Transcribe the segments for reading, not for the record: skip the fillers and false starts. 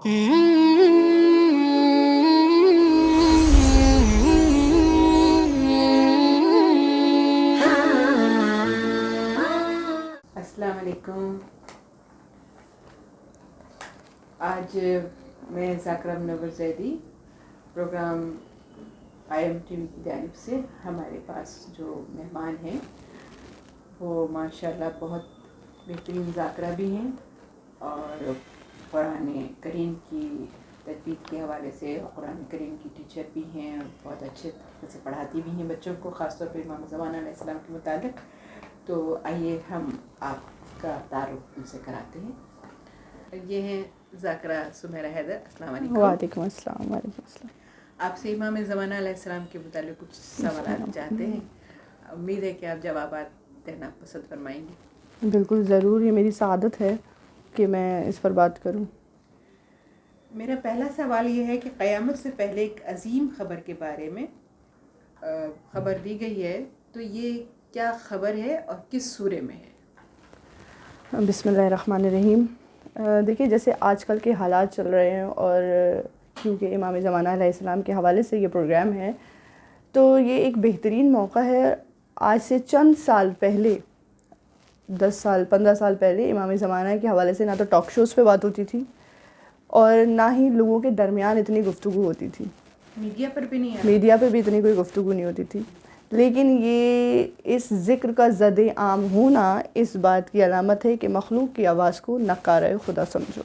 السلام علیکم. آج میں ذاکرہ منور زیدی پروگرام IM TV کی جانب سے ہمارے پاس جو مہمان ہیں وہ ماشاءاللہ بہت بہترین ذاکرہ بھی ہیں اور قرآن کریم کی تجوید کے حوالے سے قرآن کریم کی ٹیچر بھی ہیں اور بہت اچھے طریقے سے پڑھاتی بھی ہیں بچوں کو، خاص طور پہ امام زمان علیہ السلام کے متعلق. تو آئیے ہم آپ کا تعارف ان سے کراتے ہیں. یہ ہیں ذاکرہ سمیرہ حیدر. السلام علیکم. وعلیکم السلام. وعلیکم السلام. آپ سے امام زمانہ علیہ السلام کے متعلق کچھ سوالات چاہتے ہیں. امید ہے کہ آپ جوابات دینا پسند فرمائیں گے. بالکل ضرور، یہ میری سعادت ہے کہ میں اس پر بات کروں. میرا پہلا سوال یہ ہے کہ قیامت سے پہلے ایک عظیم خبر کے بارے میں خبر دی گئی ہے، تو یہ کیا خبر ہے اور کس سورے میں ہے؟ بسم اللہ الرحمن الرحیم. دیکھیے، جیسے آج کل کے حالات چل رہے ہیں اور کیونکہ امام زمانہ علیہ السلام کے حوالے سے یہ پروگرام ہے تو یہ ایک بہترین موقع ہے. آج سے چند سال پہلے، 10 سال 15 سال پہلے امام زمانہ کے حوالے سے نہ تو ٹاک شوز پہ بات ہوتی تھی اور نہ ہی لوگوں کے درمیان اتنی گفتگو ہوتی تھی. میڈیا پر بھی نہیں ہے. میڈیا پہ بھی اتنی کوئی گفتگو نہیں ہوتی تھی. لیکن یہ اس ذکر کا زد عام ہونا اس بات کی علامت ہے کہ مخلوق کی آواز کو نکارہ خدا سمجھو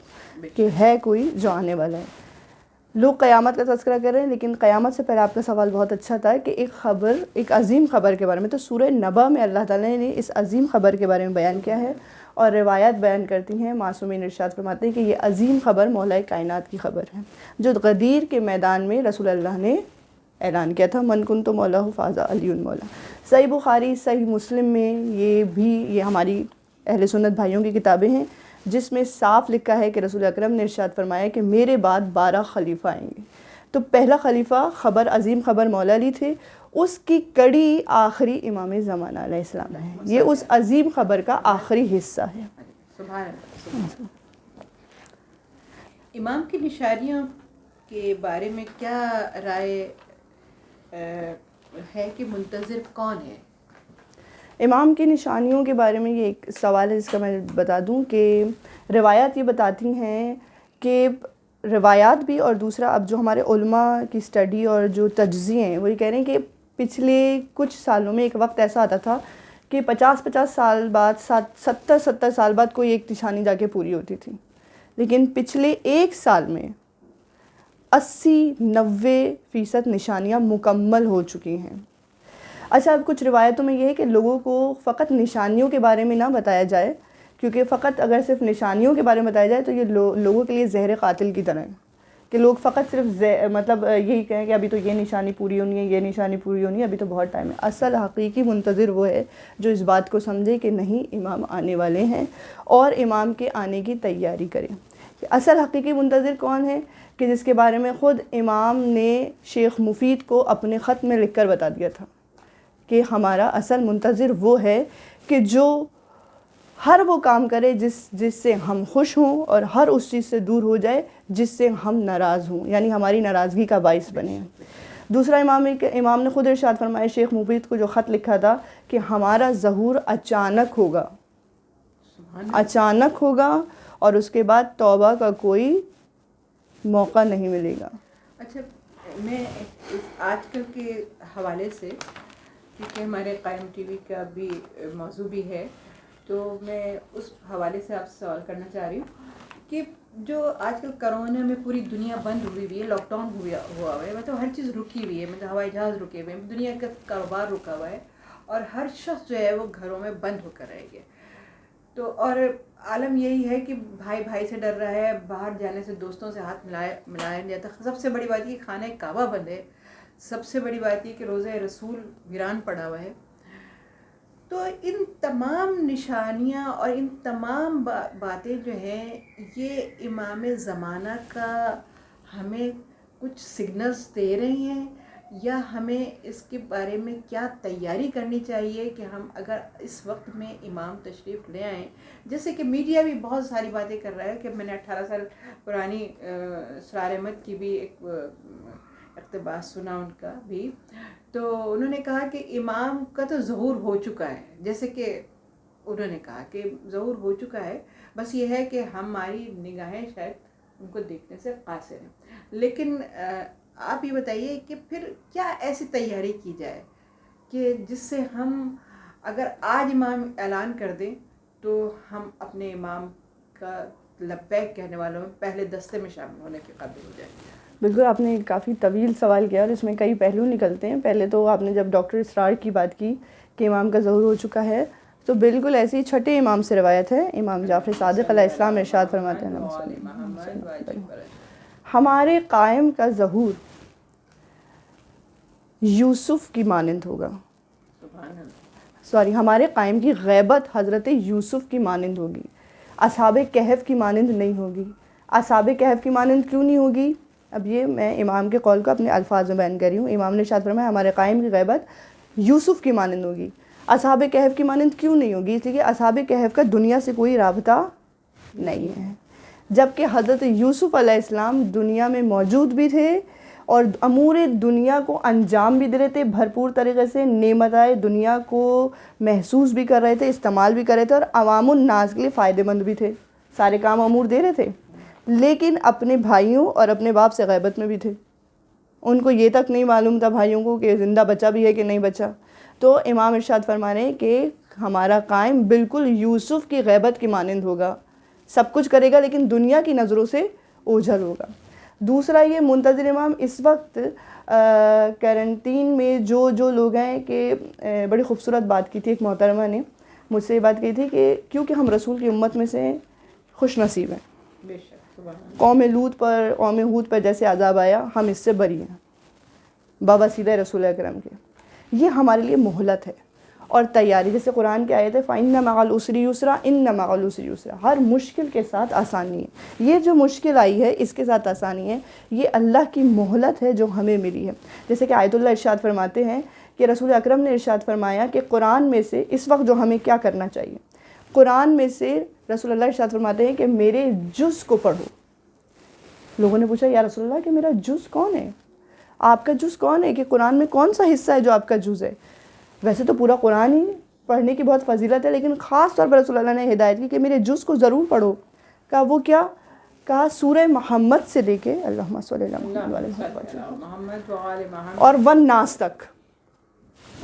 کہ ہے کوئی جو آنے والا ہے. لوگ قیامت کا تذکرہ کر رہے ہیں، لیکن قیامت سے پہلے آپ کا سوال بہت اچھا تھا کہ ایک عظیم خبر کے بارے میں. تو سورہ نبا میں اللہ تعالیٰ نے اس عظیم خبر کے بارے میں بیان کیا ہے اور روایات بیان کرتی ہیں، معصومین ارشاد فرماتے ہیں کہ یہ عظیم خبر مولا کائنات کی خبر ہے جو غدیر کے میدان میں رسول اللہ نے اعلان کیا تھا. من کنت مولاہ فاز علی مولا. صحیح بخاری، صحیح مسلم میں یہ ہماری اہل سنت بھائیوں کی کتابیں ہیں جس میں صاف لکھا ہے کہ رسول اکرم نے ارشاد فرمایا کہ میرے بعد 12 خلیفہ آئیں گے. تو پہلا خلیفہ عظیم خبر مولا علی تھے، اس کی کڑی آخری امام زمانہ علیہ السلام ہے. یہ اس عظیم خبر کا آخری حصہ ہے. سبحان اللہ. امام کی نشانیوں کے بارے میں کیا رائے ہے کہ منتظر کون ہے؟ امام کی نشانیوں کے بارے میں یہ ایک سوال ہے جس کا میں بتا دوں کہ روایات یہ بتاتی ہیں کہ روایات بھی اور دوسرا اب جو ہمارے علماء کی سٹڈی اور جو تجزیے ہیں وہ یہ کہہ رہے ہیں کہ پچھلے کچھ سالوں میں ایک وقت ایسا آتا تھا کہ 50 سال بعد 70 سال بعد کوئی ایک نشانی جا کے پوری ہوتی تھی. لیکن پچھلے ایک سال میں 80-90% نشانیاں مکمل ہو چکی ہیں. اچھا، اب کچھ روایتوں میں یہ ہے کہ لوگوں کو فقط نشانیوں کے بارے میں نہ بتایا جائے، کیونکہ فقط اگر صرف نشانیوں کے بارے میں بتایا جائے تو یہ لوگوں کے لیے زہر قاتل کی طرح ہے کہ لوگ فقط صرف مطلب یہی کہیں کہ ابھی تو یہ نشانی پوری ہونی ہے، یہ نشانی پوری ہونی ہے، ابھی تو بہت ٹائم ہے. اصل حقیقی منتظر وہ ہے جو اس بات کو سمجھے کہ نہیں، امام آنے والے ہیں اور امام کے آنے کی تیاری کریں. اصل حقیقی منتظر کون ہے کہ جس کے بارے میں خود امام نے شیخ مفید کو اپنے خط میں لکھ کر بتا دیا تھا کہ ہمارا اصل منتظر وہ ہے کہ جو ہر وہ کام کرے جس سے ہم خوش ہوں اور ہر اس چیز سے دور ہو جائے جس سے ہم ناراض ہوں، یعنی ہماری ناراضگی کا باعث بنے. دوسرا امام نے خود ارشاد فرمایا شیخ مفید کو جو خط لکھا تھا کہ ہمارا ظہور اچانک ہوگا اور اس کے بعد توبہ کا کوئی موقع نہیں ملے گا. اچھا، میں آج کل کے حوالے سے، کیونکہ ہمارے قائم ٹی وی کا بھی موضوع بھی ہے، تو میں اس حوالے سے آپ سے سوال کرنا چاہ رہی ہوں کہ جو آج کل کرونا میں پوری دنیا بند ہوئی ہوئی ہے، لاک ڈاؤن ہوا ہوا ہے، مطلب ہر چیز رکی ہوئی ہے، مطلب ہوائی جہاز رکے ہوئے ہیں، دنیا کا کاروبار رکا ہوا ہے اور ہر شخص جو ہے وہ گھروں میں بند ہو کر رہ گیا. تو اور عالم یہی ہے کہ بھائی سے ڈر رہا ہے، باہر جانے سے دوستوں سے ہاتھ ملایا نہیں جاتا. سب سے بڑی بات یہ کہ خانہ کعبہ بند ہے. سب سے بڑی بات یہ کہ روزہ رسول ویران پڑا ہوا ہے. تو ان تمام نشانیاں اور ان تمام باتیں جو ہیں یہ امام زمانہ کا ہمیں کچھ سگنلز دے رہی ہیں یا ہمیں اس کے بارے میں کیا تیاری کرنی چاہیے کہ ہم اگر اس وقت میں امام تشریف لے آئیں؟ جیسے کہ میڈیا بھی بہت ساری باتیں کر رہا ہے کہ میں نے 18 سال پرانی سرار احمد کی بھی ایک اقتباس سنا ان کا بھی، تو انہوں نے کہا کہ امام کا تو ظہور ہو چکا ہے، جیسے کہ انہوں نے کہا کہ ظہور ہو چکا ہے، بس یہ ہے کہ ہماری نگاہیں شاید ان کو دیکھنے سے قاصر ہیں۔ لیکن آپ یہ بتائیے کہ پھر کیا ایسی تیاری کی جائے کہ جس سے ہم اگر آج امام اعلان کر دیں تو ہم اپنے امام کا لبیک کہنے والوں میں پہلے دستے میں شامل ہونے کے قابل ہو جائیں؟ بالکل، آپ نے کافی طویل سوال کیا اور اس میں کئی پہلو نکلتے ہیں۔ پہلے تو آپ نے جب ڈاکٹر اسرار کی بات کی کہ امام کا ظہور ہو چکا ہے، تو بالکل ایسی چھٹے امام سے روایت ہے، امام جعفر صادق علیہ السلام ارشاد فرماتے ہیں ہمارے قائم کا ظہور یوسف کی مانند ہوگا، ہمارے قائم کی غیبت حضرت یوسف کی مانند ہوگی، اصحاب کہف کی مانند نہیں ہوگی۔ اصحاب کہف کی مانند کیوں نہیں ہوگی؟ اب یہ میں امام کے قول کو اپنے الفاظ میں بیان کر رہی ہوں۔ امام نے ارشاد فرمایا ہمارے قائم کی غیبت یوسف کی مانند ہوگی۔ اصحاب کہف کی مانند کیوں نہیں ہوگی؟ اس لیے کہ اصحاب کہف کا دنیا سے کوئی رابطہ نہیں ہے، جبکہ حضرت یوسف علیہ السلام دنیا میں موجود بھی تھے اور امور دنیا کو انجام بھی دے رہے تھے، بھرپور طریقے سے نعمتائے دنیا کو محسوس بھی کر رہے تھے، استعمال بھی کر رہے تھے، اور عوام الناس کے لیے فائدہ مند بھی تھے، سارے کام امور دے رہے تھے، لیکن اپنے بھائیوں اور اپنے باپ سے غیبت میں بھی تھے۔ ان کو یہ تک نہیں معلوم تھا بھائیوں کو کہ زندہ بچا بھی ہے کہ نہیں بچا۔ تو امام ارشاد فرما رہے ہیں کہ ہمارا قائم بالکل یوسف کی غیبت کی مانند ہوگا، سب کچھ کرے گا لیکن دنیا کی نظروں سے اوجھل ہوگا۔ دوسرا یہ منتظر امام اس وقت کرنٹین میں جو لوگ ہیں کہ بڑی خوبصورت بات کی تھی ایک محترمہ نے مجھ سے یہ بات کی تھی کہ کیونکہ ہم رسول کی امت میں سے خوش نصیب ہیں، بے شک قوم ہود پر جیسے عذاب آیا ہم اس سے بری ہیں بواسطہ رسول اکرم کے۔ یہ ہمارے لیے مہلت ہے اور تیاری، جیسے قرآن کی آیت ہے فَإِنَّ مَعَ الْعُسْرِ يُسْرًا إِنَّ مَعَ الْعُسْرِ يُسْرًا، ہر مشکل کے ساتھ آسانی ہے۔ یہ جو مشکل آئی ہے اس کے ساتھ آسانی ہے، یہ اللہ کی مہلت ہے جو ہمیں ملی ہے۔ جیسے کہ آیت اللہ ارشاد فرماتے ہیں کہ رسول اکرم نے ارشاد فرمایا کہ قرآن میں سے اس وقت جو ہمیں کیا کرنا چاہیے، قرآن میں سے رسول اللہ ارشاد فرماتے ہیں کہ میرے جز کو پڑھو۔ لوگوں نے پوچھا یا رسول اللہ کہ میرا جز کون ہے، آپ کا جز کون ہے، کہ قرآن میں کون سا حصہ ہے جو آپ کا جز ہے؟ ویسے تو پورا قرآن ہی پڑھنے کی بہت فضیلت ہے، لیکن خاص طور پر رسول اللہ نے ہدایت کی کہ میرے جز کو ضرور پڑھو۔ کہا وہ کیا؟ کہا سورہ محمد سے لے کے اللہم صلی علی محمد اور والناس تک،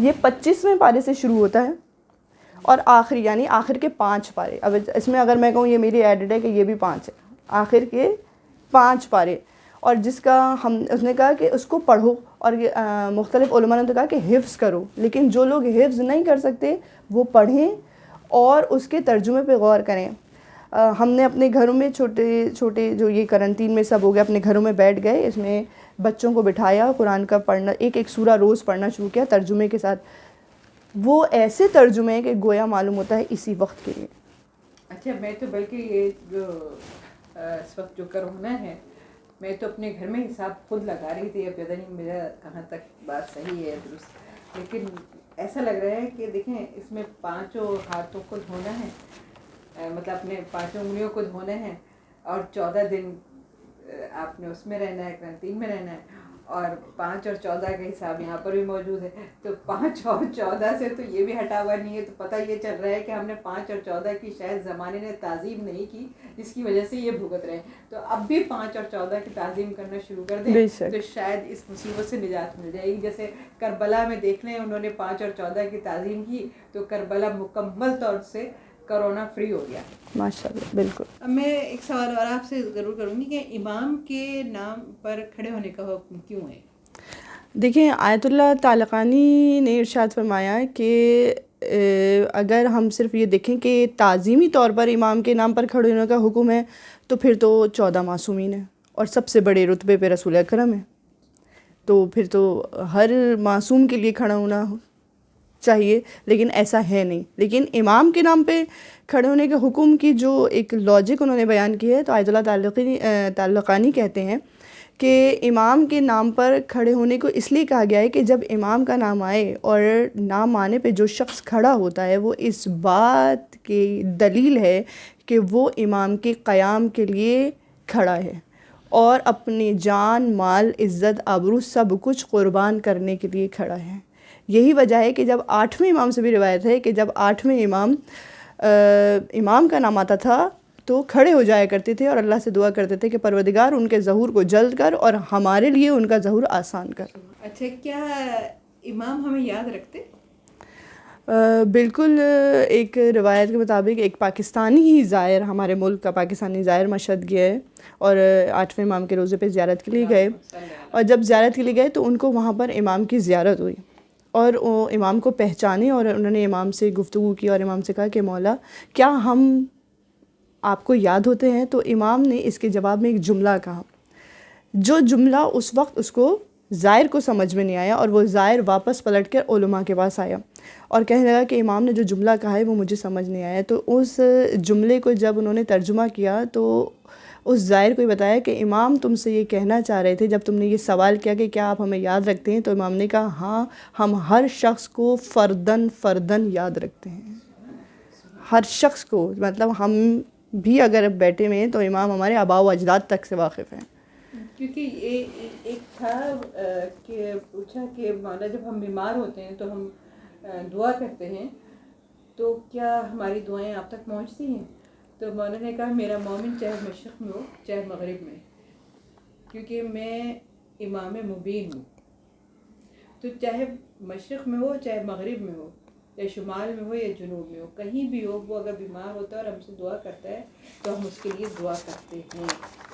یہ 25ویں پارے سے شروع ہوتا ہے اور آخری یعنی آخر کے 5 پارے۔ اب اس میں اگر میں کہوں یہ میری ایڈٹ ہے کہ یہ بھی 5 ہے، آخر کے 5 پارے، اور جس کا اس نے کہا کہ اس کو پڑھو، اور مختلف علماء نے تو کہا کہ حفظ کرو، لیکن جو لوگ حفظ نہیں کر سکتے وہ پڑھیں اور اس کے ترجمے پہ غور کریں۔ ہم نے اپنے گھروں میں چھوٹے چھوٹے جو یہ کرنٹین میں سب ہو گیا، اپنے گھروں میں بیٹھ گئے، اس میں بچوں کو بٹھایا، قرآن کا پڑھنا، ایک سورہ روز پڑھنا شروع کیا ترجمے کے ساتھ۔ وہ ایسے ترجمے ہیں کہ گویا معلوم ہوتا ہے اسی وقت کے لیے۔ اچھا، میں تو بلکہ یہ جو اس وقت جو کرونا ہے، میں تو اپنے گھر میں حساب خود لگا رہی تھی، اب پتہ نہیں میرا کہاں تک بات صحیح ہے درست، لیکن ایسا لگ رہا ہے کہ دیکھیں اس میں 5 ہاتھوں کو دھونا ہے، مطلب اپنے 5 انگلیوں کو دھونا ہے، اور 14 دن آپ نے اس میں رہنا ہے، کرنٹین میں رہنا ہے، اور 5 اور 14 کا حساب یہاں پر بھی موجود ہے، تو 5 اور 14 سے تو یہ بھی ہٹا ہوا نہیں ہے، تو پتہ یہ چل رہا ہے کہ ہم نے 5 اور 14 کی شاید زمانے نے تعظیم نہیں کی، جس کی وجہ سے یہ بھگت رہے ہیں۔ تو اب بھی 5 اور 14 کی تعظیم کرنا شروع کر دیں تو شاید اس مصیبت سے نجات مل جائے گی۔ جیسے کربلا میں دیکھ لیں، انہوں نے 5 اور 14 کی تعظیم کی تو کربلا مکمل طور سے کرونا فری ہو گیا۔ ماشاءاللہ، بالکل۔ میں ایک سوال اور آپ سے ضرور کروں گی کہ امام کے نام پر کھڑے ہونے کا حکم کیوں ہے؟ دیکھیں، آیت اللہ تعلقانی نے ارشاد فرمایا کہ اگر ہم صرف یہ دیکھیں کہ تعظیمی طور پر امام کے نام پر کھڑے ہونے کا حکم ہے تو پھر تو 14 معصومین ہیں اور سب سے بڑے رتبے پہ رسول اکرم ہے، تو پھر تو ہر معصوم کے لیے کھڑا ہونا چاہیے، لیکن ایسا ہے نہیں۔ لیکن امام کے نام پہ کھڑے ہونے کے حکم کی جو ایک لاجک انہوں نے بیان کی ہے، تو آیت اللہ تعلقانی کہتے ہیں کہ امام کے نام پر کھڑے ہونے کو اس لیے کہا گیا ہے کہ جب امام کا نام آئے اور نام آنے پہ جو شخص کھڑا ہوتا ہے وہ اس بات کی دلیل ہے کہ وہ امام کے قیام کے لیے کھڑا ہے اور اپنی جان، مال، عزت، آبرو سب کچھ قربان کرنے کے لیے کھڑا ہے۔ یہی وجہ ہے کہ جب 8ویں امام سے بھی روایت ہے کہ جب 8ویں امام کا نام آتا تھا تو کھڑے ہو جایا کرتے تھے اور اللہ سے دعا کرتے تھے کہ پروردگار ان کے ظہور کو جلد کر اور ہمارے لیے ان کا ظہور آسان کر۔ اچھا، کیا امام ہمیں یاد رکھتے؟ بالکل، ایک روایت کے مطابق ایک پاکستانی ہی زائر، ہمارے ملک کا پاکستانی زائر مشہد گیا ہے اور 8ویں امام کے روزے پہ زیارت کے لیے گئے، اور جب زیارت کے لیے گئے تو ان کو وہاں پر امام کی زیارت ہوئی اور وہ امام کو پہچانے اور انہوں نے امام سے گفتگو کی اور امام سے کہا کہ مولا کیا ہم آپ کو یاد ہوتے ہیں؟ تو امام نے اس کے جواب میں ایک جملہ کہا، جو جملہ اس وقت اس کو زائر کو سمجھ میں نہیں آیا، اور وہ زائر واپس پلٹ کر علماء کے پاس آیا اور کہنے لگا کہ امام نے جو جملہ کہا ہے وہ مجھے سمجھ نہیں آیا۔ تو اس جملے کو جب انہوں نے ترجمہ کیا تو اس زائر کو یہ بتایا کہ امام تم سے یہ کہنا چاہ رہے تھے جب تم نے یہ سوال کیا کہ کیا آپ ہمیں یاد رکھتے ہیں، تو امام نے کہا ہاں، ہم ہر شخص کو فرداً یاد رکھتے ہیں، ہر شخص کو، مطلب ہم بھی اگر بیٹھے ہوئے ہیں تو امام ہمارے آباء و اجداد تک سے واقف ہیں۔ کیونکہ یہ ایک تھا کہ پوچھا کہ مولا جب ہم بیمار ہوتے ہیں تو ہم دعا کرتے ہیں تو کیا ہماری دعائیں آپ تک پہنچتی ہیں؟ تو مولا نے کہا میرا مومن چاہے مشرق میں ہو چاہے مغرب میں، کیونکہ میں امام مبین ہوں، تو چاہے مشرق میں ہو چاہے مغرب میں ہو، یا شمال میں ہو یا جنوب میں ہو، کہیں بھی ہو، وہ اگر بیمار ہوتا ہے اور ہم سے دعا کرتا ہے تو ہم اس کے لیے دعا کرتے ہیں،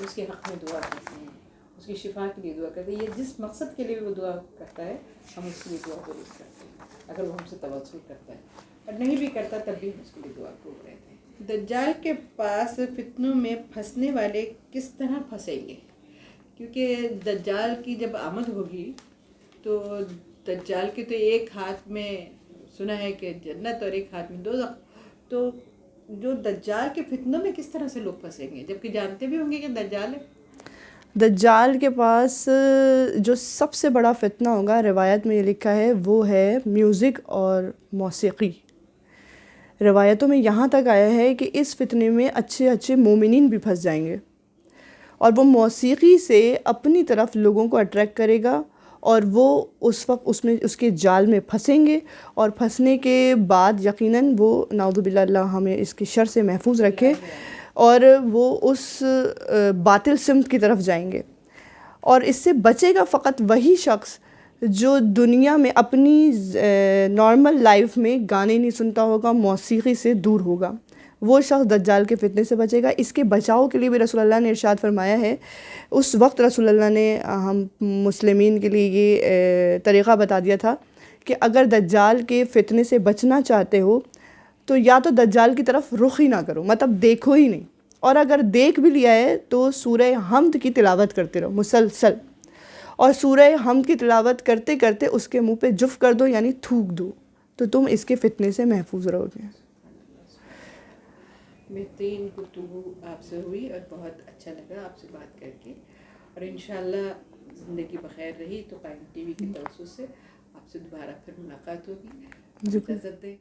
اس کے حق میں دعا کرتے ہیں، اس کی شفا کے لیے دعا کرتے ہیں۔ یہ جس مقصد کے لیے وہ دعا کرتا ہے ہم اس کے لیے دعا ضرور کرتے ہیں، اگر وہ ہم سے توسل کرتا ہے، اور نہیں بھی کرتا تب بھی ہم اس کے لیے دعا کو رہتے ہیں۔ دجال کے پاس فتنوں میں پھنسنے والے کس طرح پھنسیں گے؟ کیونکہ دجال کی جب آمد ہوگی تو دجال کے تو ایک ہاتھ میں سنا ہے کہ جنت اور ایک ہاتھ میں دوزخ، تو جو دجال کے فتنوں میں کس طرح سے لوگ پھنسیں گے، جبکہ جانتے بھی ہوں گے کہ دجال ہے؟ دجال کے پاس جو سب سے بڑا فتنہ ہوگا، روایت میں یہ لکھا ہے، وہ ہے میوزک اور موسیقی۔ روایتوں میں یہاں تک آیا ہے کہ اس فتنے میں اچھے مومنین بھی پھنس جائیں گے، اور وہ موسیقی سے اپنی طرف لوگوں کو اٹریکٹ کرے گا اور وہ اس وقت اس کے جال میں پھنسیں گے، اور پھنسنے کے بعد یقیناً وہ نعوذ باللہ، اللہ ہمیں اس کی شر سے محفوظ رکھے، اور وہ اس باطل سمت کی طرف جائیں گے، اور اس سے بچے گا فقط وہی شخص جو دنیا میں اپنی نارمل لائف میں گانے نہیں سنتا ہوگا، موسیقی سے دور ہوگا، وہ شخص دجال کے فتنے سے بچے گا۔ اس کے بچاؤ کے لیے بھی رسول اللہ نے ارشاد فرمایا ہے، اس وقت رسول اللہ نے ہم مسلمین کے لیے یہ طریقہ بتا دیا تھا کہ اگر دجال کے فتنے سے بچنا چاہتے ہو تو یا تو دجال کی طرف رخ ہی نہ کرو، مطلب دیکھو ہی نہیں، اور اگر دیکھ بھی لیا ہے تو سورہ حمد کی تلاوت کرتے رہو مسلسل، اور سورہ حمد کی تلاوت کرتے کرتے اس کے منہ پہ جف کر دو، یعنی تھوک دو، تو تم اس کے فتنے سے محفوظ رہو گے۔ بہترین گفتگو آپ سے ہوئی اور بہت اچھا لگا آپ سے بات کر کے، اور انشاءاللہ زندگی بخیر رہی تو قائم ٹی وی کی توسط سے آپ سے دوبارہ پھر ملاقات ہوگی۔ اجازت دیں۔